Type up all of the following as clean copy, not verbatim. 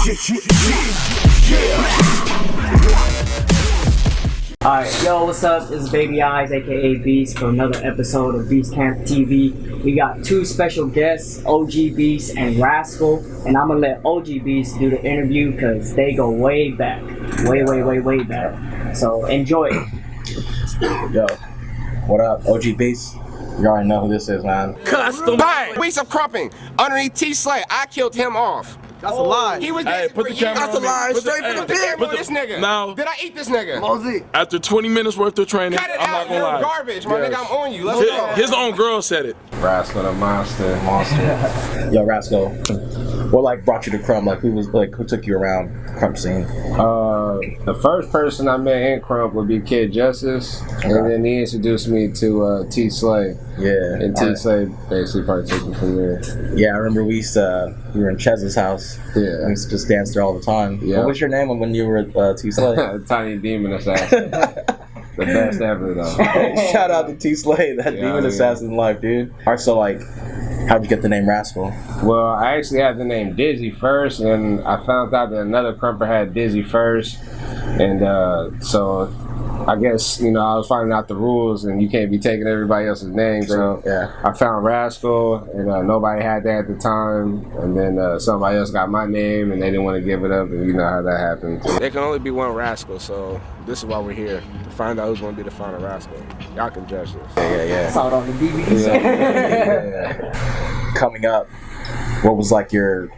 Alright, yo, what's up? This is Baby Eyes, aka Beast, for another episode of Beast Camp TV. We got two special guests, OG Beast and Raskel, and I'm gonna let OG Beast do the interview because they go way back. Way back. So enjoy it. Yo, what up, OG Beast? You already know who this is, man. Custom. Bang! We some crumping underneath T Slay. I killed him off. That's a lie. He was Hey, put the camera That's on a lie. me. Straight from the pit. Put this nigga. Now, did I eat this nigga? Mosey. after 20 minutes worth of training, Cut it I'm out. not gonna You're lie. garbage, my Yes. nigga. I'm on you. Let's go. His own girl said it. Rascal, the monster. Yo, Rascal, what brought you to Crump? Who took you around Crump scene? The first person I met in Crump would be Kid Justice, and then he introduced me to T Slay. Yeah, And T Slay basically probably took me from there. Yeah, I remember we were in Chez's house. Yeah. We used to just dance there all the time. Yeah. What was your name when you were at T Slay? Tiny Demon Assassin. The best ever, though. Shout out to T Slay, that demon assassin life, dude. Alright, so how'd you get the name Rascal? Well, I actually had the name Dizzy first, and I found out that another crumper had Dizzy first, and so I guess, I was finding out the rules, and you can't be taking everybody else's name, so Yeah. I found Rascal, and nobody had that at the time, and then somebody else got my name, and they didn't want to give it up, and you know how that happened. There can only be one Rascal, so this is why we're here, to find out who's going to be the final Rascal. Y'all can judge this. Yeah. Saw it on the DVD. Yeah. Coming up, what was your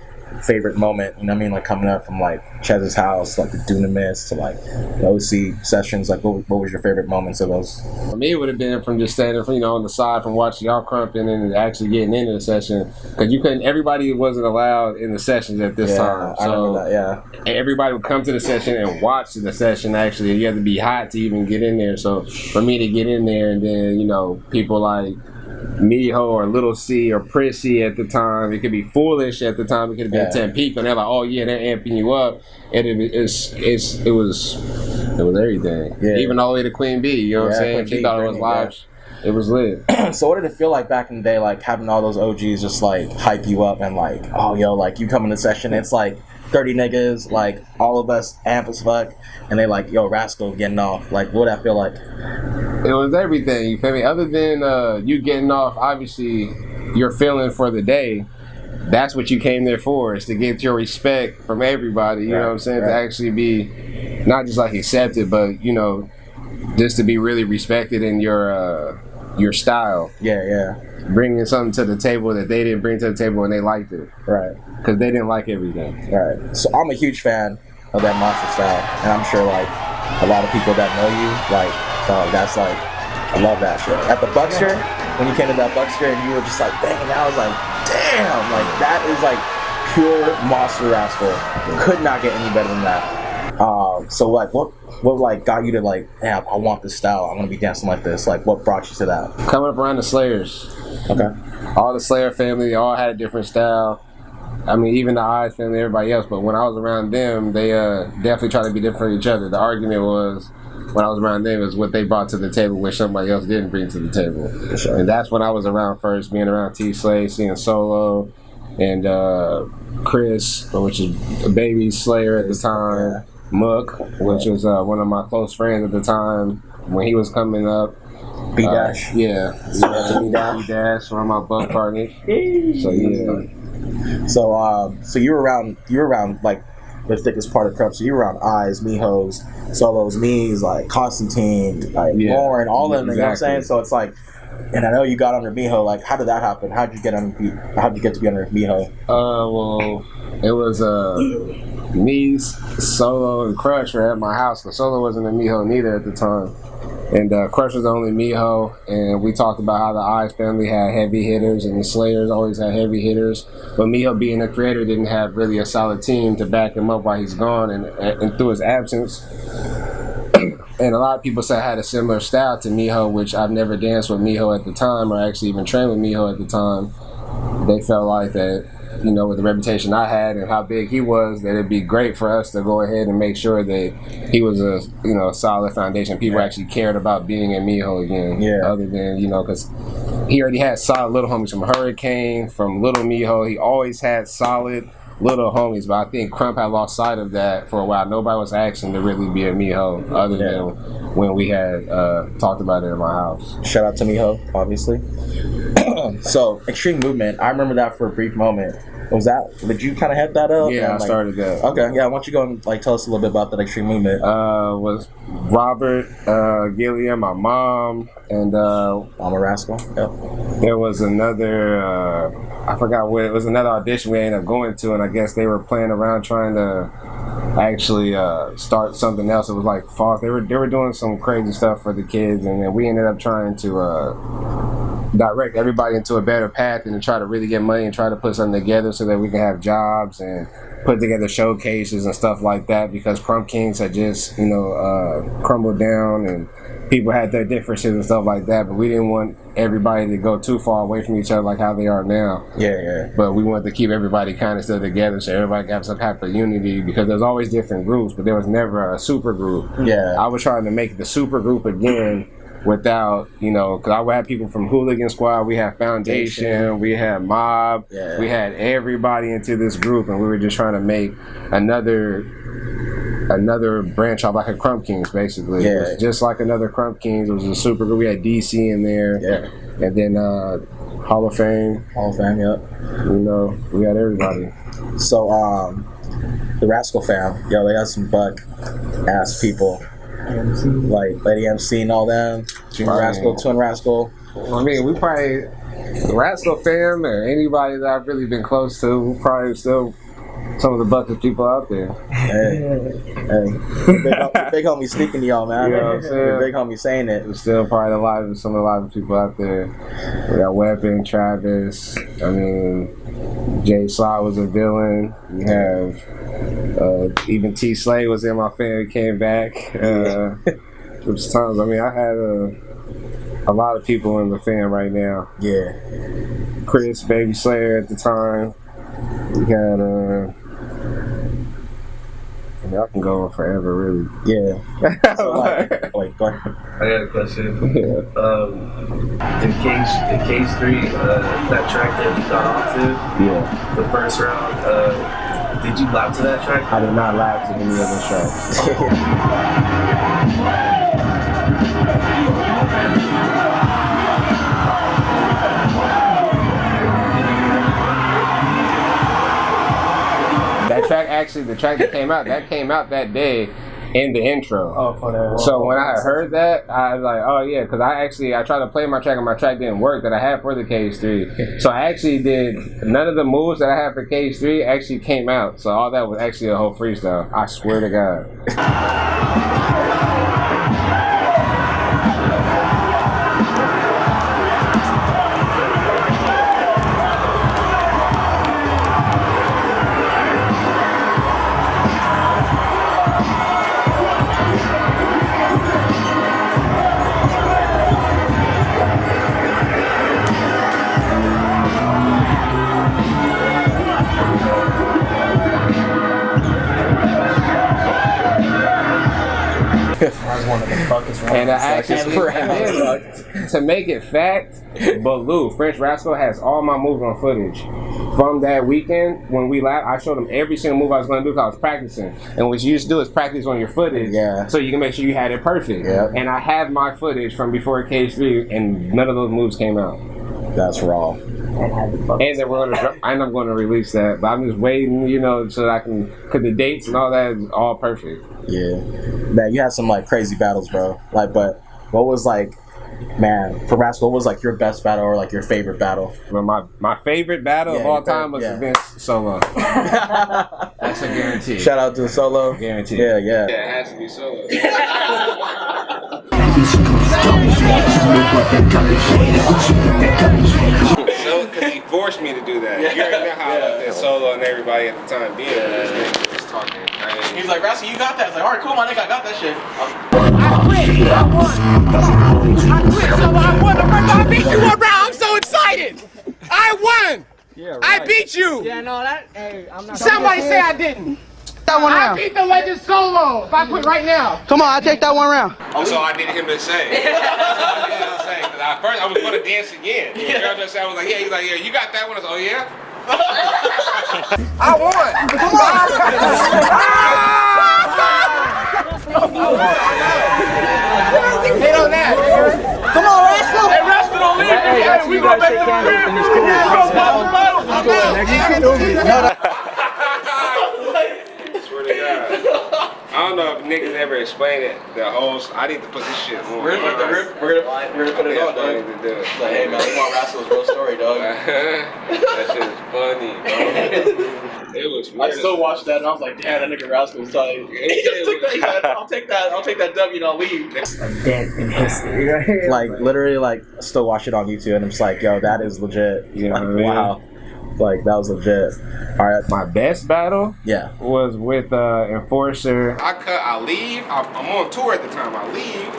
favorite moment? You know what I mean? Coming up from Chez's house, the Dunamis to the OC sessions. What was your favorite moments of those? For me, it would have been from just standing, on the side from watching y'all crumping and actually getting into the session, because everybody wasn't allowed in the sessions at this time. I remember that. Yeah. Everybody would come to the session and watch the session. Actually, you had to be hot to even get in there. So for me to get in there, and then people like MIJO or Little C or Prissy at the time, it could be Foolish at the time. It could have been 10 people, and they're like, "Oh yeah, they're amping you up," and it was everything. Yeah. Even all the way to Queen B. You know what I'm saying? She thought it was live. Yeah. It was lit. So what did it feel like back in the day, having all those OGs just hype you up and oh yo, you come in the session, it's 30 niggas, all of us amp as fuck, and they yo, Rascal getting off. What did that feel like? It was everything, you feel me? Other than you getting off, obviously, your feeling for the day, that's what you came there for, is to get your respect from everybody, you know what I'm saying? Right. To actually be, not just accepted, but, just to be really respected in your style. Yeah. Bringing something to the table that they didn't bring to the table and they liked it. Right. Because they didn't like everything. Right. So I'm a huge fan of that monster style, and I'm sure a lot of people that know you, that's I love that shit. At the Buckster, when you came to that Buckster and you were just dang, I was damn, that is pure monster Rascal. Could not get any better than that. So what got you to damn, I want this style, I'm gonna be dancing like this? What brought you to that? Coming up around the Slayers. Okay. All the Slayer family, they all had a different style. I mean, even the Eyes family, everybody else, but when I was around them, they definitely tried to be different from each other. The argument was, when I was around them, is what they brought to the table, which somebody else didn't bring to the table. Sure. And that's when I was around first, being around T Slay, seeing Solo, and Chris, which is a baby Slayer at the time, Mook, which was one of my close friends at the time when he was coming up. B-Dash. B-Dash, one of my bunk partners. So yeah. So you were around the thickest part of Crump. So you were around Eyes, MIJOs, Solos, Me's, Constantine, Lauren, all of them. You know what I'm saying? So it's and I know you got under MIJO. How did that happen? How'd you get to be under MIJO? Well, it was me, Solo, and Crush were at my house, because Solo wasn't a MIJO neither at the time. And Crush was the only MIJO, and we talked about how the Eyes family had heavy hitters, and the Slayers always had heavy hitters. But MIJO, being a creator, didn't have really a solid team to back him up while he's gone, and through his absence. And a lot of people said I had a similar style to MIJO, which I've never danced with MIJO at the time, or actually even trained with MIJO at the time. They felt like that, with the reputation I had and how big he was, that it'd be great for us to go ahead and make sure that he was a solid foundation. People actually cared about being in MIJO again. Yeah. Other than, because he already had solid little homies from Hurricane, from Little MIJO. He always had solid little homies, but I think Krump had lost sight of that for a while. Nobody was asking to really be a MIJO other than when we had talked about it in my house. Shout out to MIJO, obviously. So, Extreme Movement, I remember that for a brief moment. Did you kind of head that up? Yeah, and, I started that. Okay, yeah, why don't you go and tell us a little bit about that Extreme Movement? Was Robert, Gilliam, my mom, and I'm a Raskel. Yep. there was another, I forgot what, it was another audition we ended up going to, and I guess they were playing around trying to actually start something else. It was like false. They were doing some crazy stuff for the kids, and then we ended up trying to direct everybody into a better path and to try to really get money and try to put something together so that we can have jobs and put together showcases and stuff like that, because Krump Kings had just, crumbled down and people had their differences and stuff like that, but we didn't want everybody to go too far away from each other like how they are now. Yeah. But we wanted to keep everybody kind of still together so everybody could have some type of unity, because there's always different groups, but there was never a super group. Yeah. I was trying to make the super group again without, because I would have people from Hooligan Squad, we had Foundation, we had Mob, we had everybody into this group, and we were just trying to make another branch off, like a Krump Kings, basically. Yeah. It was just like another Krump Kings. It was a super group. We had DC in there. Yeah. And then Hall of Fame. Yep. We had everybody. So, the Raskel Fam, they got some buck-ass people. Like Lady MC and all them. Junior Rascal, Twin Rascal. I mean, we probably, the Raskel Fam or anybody that I've really been close to, we probably still some of the bucket people out there. Hey. Big homie speaking to y'all, man. You know what I'm saying? Big homie saying it. We're still probably some of the people out there. We got Weapon, Travis. I mean, Jay Sly was a villain. We have even T Slay was in my family, came back. There's times. I mean, I had a lot of people in the fam right now. Yeah. Chris, Baby Slayer at the time. We had I can go on forever, really. Yeah. So, wait, go ahead. I got a question. In case 3, that track that we got off to, the first round, did you lap to that track? I did not lap to any of those tracks. That track, actually, the track that came out that day in the intro. Oh, for that. So when I heard that, I was like, oh yeah, because I tried to play my track and my track didn't work that I had for the KH3. So I actually did, none of the moves that I had for KH3 actually came out. So all that was actually a whole freestyle. I swear to God. And I actually, to make it fact, Baloo, French Rascal has all my moves on footage. From that weekend, when we laughed, I showed him every single move I was going to do because I was practicing. And what you used to do is practice on your footage, so you can make sure you had it perfect. Yep. And I have my footage from before KH3, and none of those moves came out. That's raw. And then I'm going to release that, but I'm just waiting, so that I can, because the dates and all that is all perfect. Yeah. Man, you had some crazy battles, bro. But what was for Rascal, what was your best battle or your favorite battle? Well, my favorite battle of all time was against Solo. That's a guarantee. Shout out to Solo. Guarantee. Yeah. Yeah, it has to be Solo. So, because he forced me to do that. You already know how I looked at Solo and everybody at the time being just talking crazy. He's like, Rascal, you got that. I was like, all right, cool, my nigga, I got that shit. I quit, so I won. I beat you around. I'm so excited. I won. Yeah, right. I beat you. Yeah, no, I'm not. Somebody say I didn't. That one I round. beat the legend Solo. If I quit right now. Come on, I'll take that one round. That's all I needed him to say. That's all I needed him to say. Because at first I was going to dance again. The girl just said, I was like, yeah. He's like, yeah, you got that one. I was like, oh, yeah? I won. Hit on that, nigga. Come on, Raskel. Hey, Raskel, don't leave. Hey, we gonna make it to the crib. We gonna pop the bottle. Swear to God. I don't know if niggas ever explained it. The whole. I need to put this shit on. We're gonna put it on, dog. Like, hey man, we want Raskel's real story, dog. That shit is funny, bro. It was weird. I still watched that and I was like, damn, that nigga Raskel's tight. I'll take that W and I'll leave. A dent in history, right? Like literally, like still watch it on YouTube, and I'm just like, yo, that is legit. You know what I mean? Wow, like that was legit. All right, My best battle yeah. was with Enforcer. I leave. I'm on tour at the time. I leave.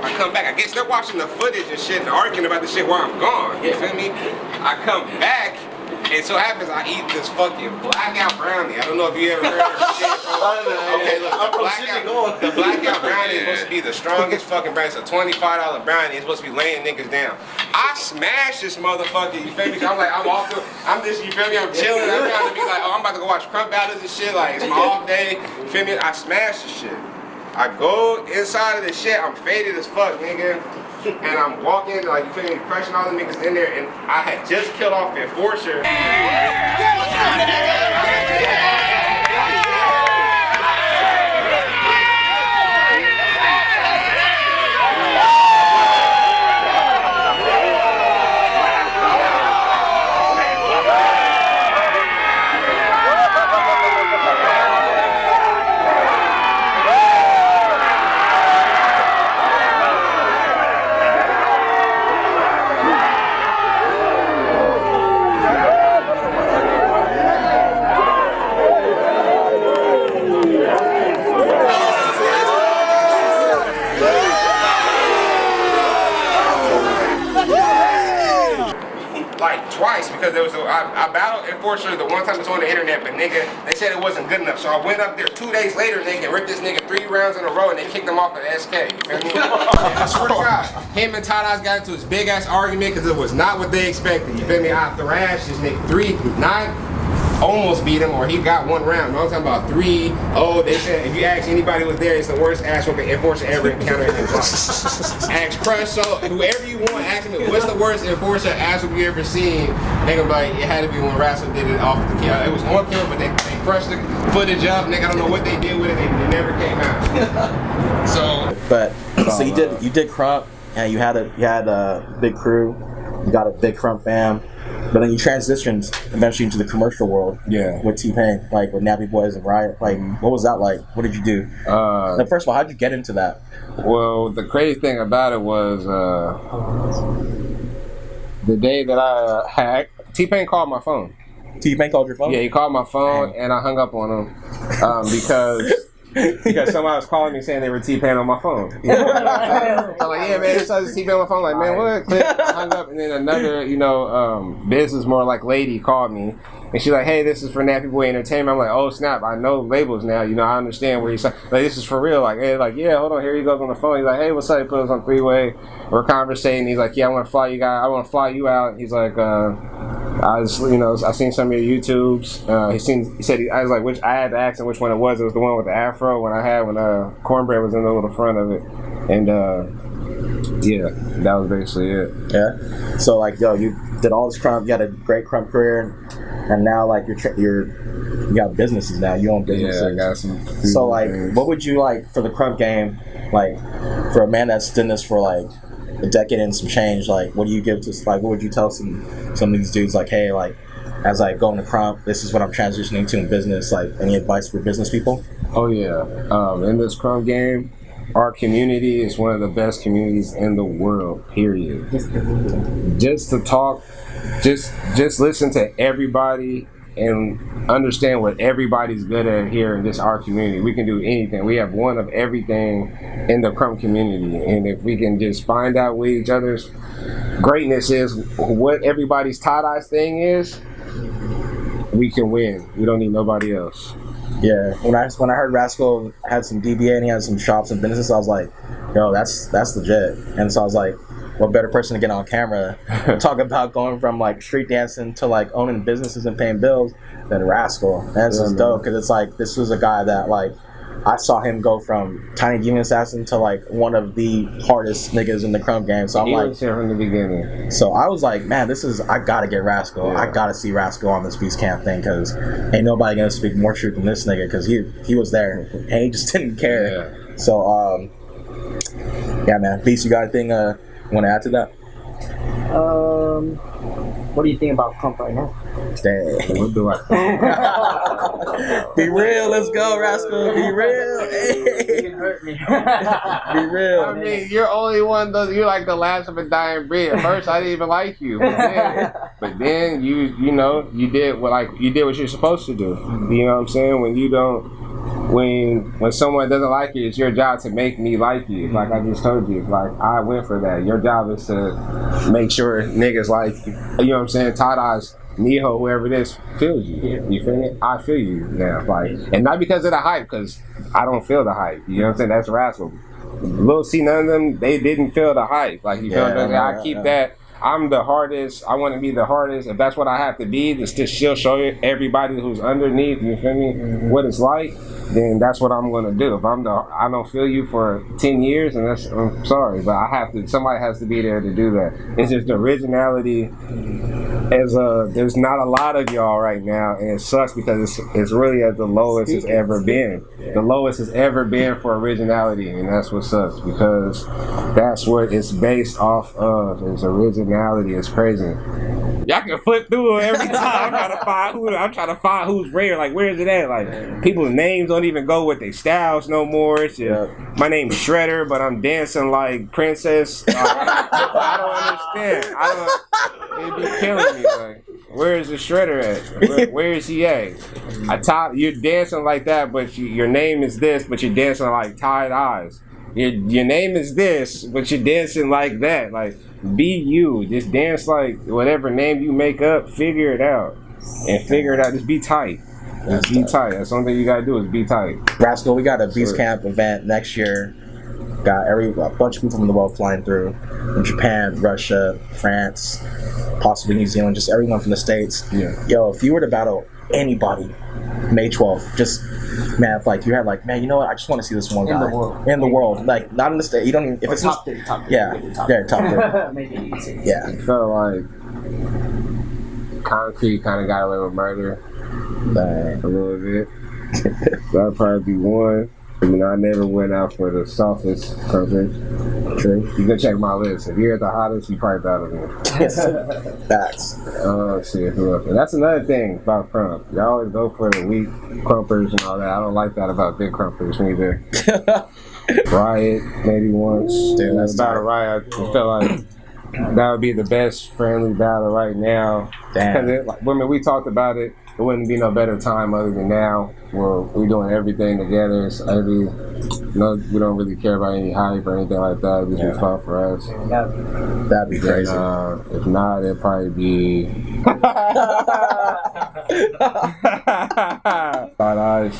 I come back. I guess they're watching the footage and shit and arguing about the shit while I'm gone. You feel me? I come back. And so happens I eat this fucking blackout brownie. I don't know if you ever heard of this shit. Okay, look, the blackout brownie is supposed to be the strongest fucking brownie. It's a $25 brownie. It's supposed to be laying niggas down. I smashed this motherfucker, you feel me? I'm like, I'm just, you feel me? I'm chilling. I'm trying to be like, oh, I'm about to go watch Krump battles and shit. Like, it's my off day. You feel me? I smashed the shit. I go inside of the shit. I'm faded as fuck, nigga. And I'm walking, like, you feel me, crushing all the niggas in there, and I had just killed off the Enforcer. Like twice, because there was I battled Enforcer the one time it was on the internet, but nigga, they said it wasn't good enough. So I went up there 2 days later, nigga, and ripped this nigga 3 rounds in a row, and they kicked him off at SK. You feel me? I swear to God, him and Todd Eyes got into this big ass argument because it was not what they expected. You feel me? I thrashed this nigga 3-9. Almost beat him, or he got 1 round. No, I'm talking about 3. Oh, they said if you ask anybody who was there, it's the worst ass whooping Enforcer ever encountered in his life. Ask Crush, so whoever you want, ask me what's the worst Enforcer ass whoop you ever seen. They gonna be like, it had to be when Raskel did it off the camera. It was on camera, but they crushed the footage up. Nigga, I don't know what they did with it. It never came out. So, But so you did Krump, and you had a big crew. You got a big Krump fam. But then you transitioned eventually into the commercial world. Yeah. With T-Pain, like with Nappy Boys and Riot. Like, what was that like? What did you do? Like, first of all, how'd you get into that? Well, the crazy thing about it was the day that I hacked, T-Pain called my phone. T-Pain called your phone? Yeah, he called my phone, and I hung up on him because somebody was calling me saying they were T-Pain on my phone. I'm like, yeah, man, this is T-Pain on my phone. Like, man, what? Click. I hung up, and then another, business more like lady called me, and she's like, hey, this is for Nappy Boy Entertainment. I'm like, oh snap, I know labels now. I understand where he's like, this is for real. Like, hey, like, yeah, hold on, here he goes on the phone. He's like, hey, what's up? He put us on 3-way. We're conversating. He's like, yeah, I want to fly you guys. I want to fly you out. He's like, I just, I seen some of your YouTubes. He said, I was like, I had to ask him which one it was. It was the one with the afro when Cornbread was in the little front of it. And, yeah, that was basically it. Yeah. So, like, yo, you did all this Krump, you had a great Krump career, and now, like, you got businesses now. You own businesses. Yeah, I got some. So, like, what would you like for the Krump game, like, for a man that's done this for, like, a decade and some change, like, what do you give to, like, what would you tell some of these dudes, like, hey, like, as I go into Krump, this is what I'm transitioning to in business, like, any advice for business people? Oh, yeah. In this Krump game, our community is one of the best communities in the world, period. Just to talk, just listen to everybody and understand what everybody's good at here in this our community. We can do anything. We have one of everything in the Krump community, and if we can just find out what each other's greatness is, what everybody's tie-dye thing is, we can win. We don't need nobody else. Yeah, when I heard Raskel had some DBA and he had some shops and businesses, I was like, yo, that's legit. And so I was like, what better person to get on camera talk about going from like street dancing to like owning businesses and paying bills than Rascal. And this is dope because it's like this was a guy that like I saw him go from tiny demon assassin to like one of the hardest niggas in the krump game. So I'm like, was here from the beginning. So I was like, man, I gotta get Rascal. Yeah. I gotta see Rascal on this Beast Camp thing because ain't nobody gonna speak more truth than this nigga because he was there and he just didn't care. Yeah. So yeah, man, Beast, you got anything want to add to that? What do you think about krump right now? Dang. What do I? Be real, let's go, Rascal. Be real. You can hurt me. Be real. I mean, you're only one. You're like the last of a dying breed. At first, I didn't even like you, but then you know you did what you're supposed to do. You know what I'm saying? When you don't. When someone doesn't like you, it's your job to make me like you. Like I just told you, like I went for that. Your job is to make sure niggas like you. You know what I'm saying? Tada's, MIJO, whoever it is, feels you. You feel me? I feel you now. Like, and not because of the hype, because I don't feel the hype. You know what I'm saying? That's Rascal. Lil C, none of them, they didn't feel the hype. Like you feel me? I keep that. I'm the hardest. I want to be the hardest. If that's what I have to be, to still show everybody who's underneath, you feel me, what it's like, then that's what I'm gonna do. If I don't feel you for 10 years, and I'm sorry, but I have to. Somebody has to be there to do that. It's just the originality. There's not a lot of y'all right now, and it sucks because it's really at the lowest it's ever been. The lowest it's ever been for originality, and that's what sucks because that's what it's based off of. Is originality. It's crazy. Y'all can flip through it every time. I'm trying to find who's rare. Like, where is it at? Like, people's names don't even go with their styles no more. It's just, my name's Shredder, but I'm dancing like Princess. I don't understand. It'd be killing me. Like, where is the Shredder at? Where is he at? You're dancing like that, but your name is this, but you're dancing like tied eyes. Your name is this, but you're dancing like that. Like, be you. Just dance like whatever name you make up. Figure it out. Just be tight. Just be tight. That's the only thing you gotta do is be tight. Rascal, we got a Beast Camp event next year. Got a bunch of people from the world flying through. From Japan, Russia, France, possibly New Zealand, just everyone from the States. Yeah. Yo, if you were to battle anybody, May 12th, just man, if like you had like, man, you know what? I just want to see this one guy in the world, like not in the state. You don't even if it's top three. top three. Make it easy. Yeah, It felt like Concrete kind of got away with murder a little bit. That'd probably be one. I mean, I never went out for the softest coverage. True. You can check my list. If you're at the hottest, you probably battle me. Facts. See who else. And that's another thing about krump. Y'all always go for the weak krumpers and all that. I don't like that about big krumpers neither. Riot, maybe once. Dude, that's battle Riot. I felt like that would be the best friendly battle right now. Damn. When we talked about it, it wouldn't be no better time other than now where we're doing everything together. It's we don't really care about any hype or anything like that. It'd just be fun for us. That'd be crazy. If not, it'd probably be Thought eyes.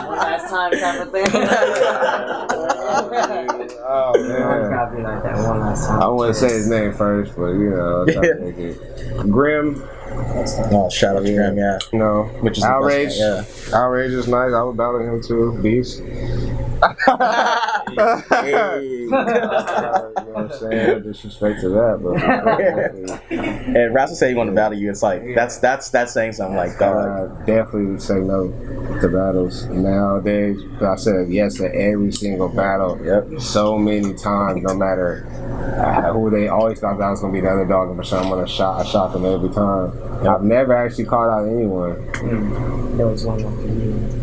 One last time type of thing. Oh man. Gotta be like that one last time. I wouldn't say his name first, but I'll try to make it. Grim. Oh, shout out to Grim, yeah. No, Which is Outrage. the best, Outrage is nice. I would battle him too. Beast. Hey. You know what I'm saying? Disrespect to that, but And Rascal said he wanted to battle you. It's like that's saying something. Like, dog. definitely would say no to battles nowadays. I said yes to every single battle. Yep. So many times, no matter who they always thought that was gonna be the underdog, and for some I shot them every time. I've never actually caught out anyone. There was one after you.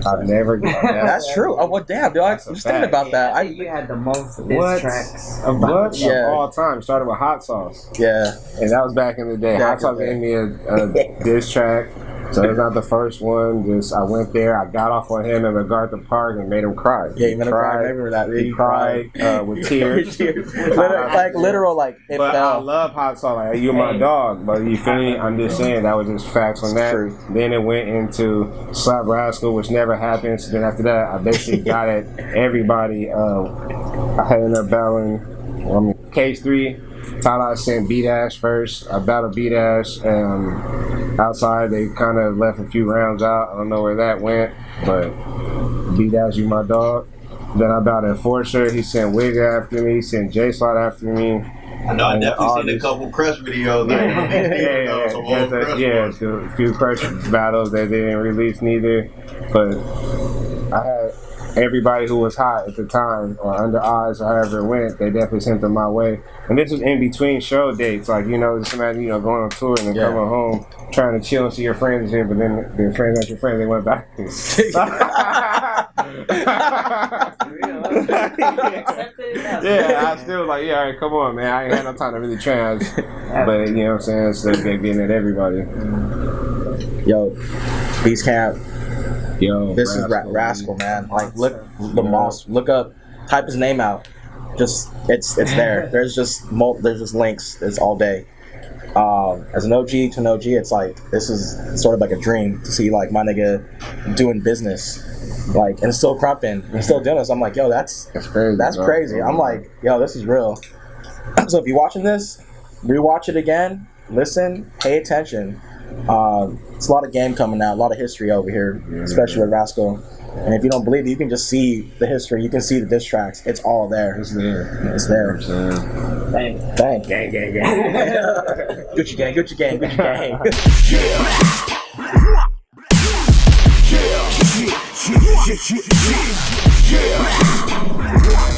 I've never. That's true. Oh well, damn, dude. I'm just thinking about that. I think you had the most What? diss tracks Of Yeah. all time. Started with Hot Sauce. Yeah. And that was back in the day. Hot Sauce gave me a diss track. So it's not the first one. Just I went there, I got off on him in MacArthur Park and made him cry. Yeah, you made him cry. I remember that. He cried with tears. literal, like it but fell. I love how it's all like, hey, you're my dog. But you feel me? I'm just saying that was just facts on that. True. Then it went into Slap Rascal, which never happened. So then after that, I basically got at everybody. I had ended up battling Cage 3. Thought I sent B-Dash first. I battled B-Dash. Outside, they kind of left a few rounds out. I don't know where that went, but B-Dash, you my dog. Then I battled Enforcer. He sent Wigger after me. He sent J-Slot after me. I know, I definitely seen a couple Crush videos. A few Crush battles that they didn't release neither. But I had everybody who was hot at the time, or under odds, or however it went, they definitely sent them my way. And this was in between show dates, like, just imagine, going on tour and then coming home, trying to chill and see your friends here, but then their friends aren't your friends, they went back. I still was like, all right, come on, man. I ain't had no time to really trans, but you know what I'm saying, still getting at everybody. Yo, Beast Camp. Yo, this is Raskel, man. Like, look up, type his name out. Just it's there. There's just links. It's all day. As an OG to an OG, it's like this is sort of like a dream to see like my nigga doing business, like, and still crumping and still doing this. I'm like, yo, that's crazy. That's crazy. I'm like, yo, this is real. So if you're watching this, rewatch it again. Listen, pay attention. It's a lot of game coming out, a lot of history over here, especially with Rascal. And if you don't believe it, you can just see the history. You can see the diss tracks. It's all there. It's there. It's there. Bang. Bang. Gang, gang, gang. Gucci gang, Gucci gang, Gucci gang. Yeah.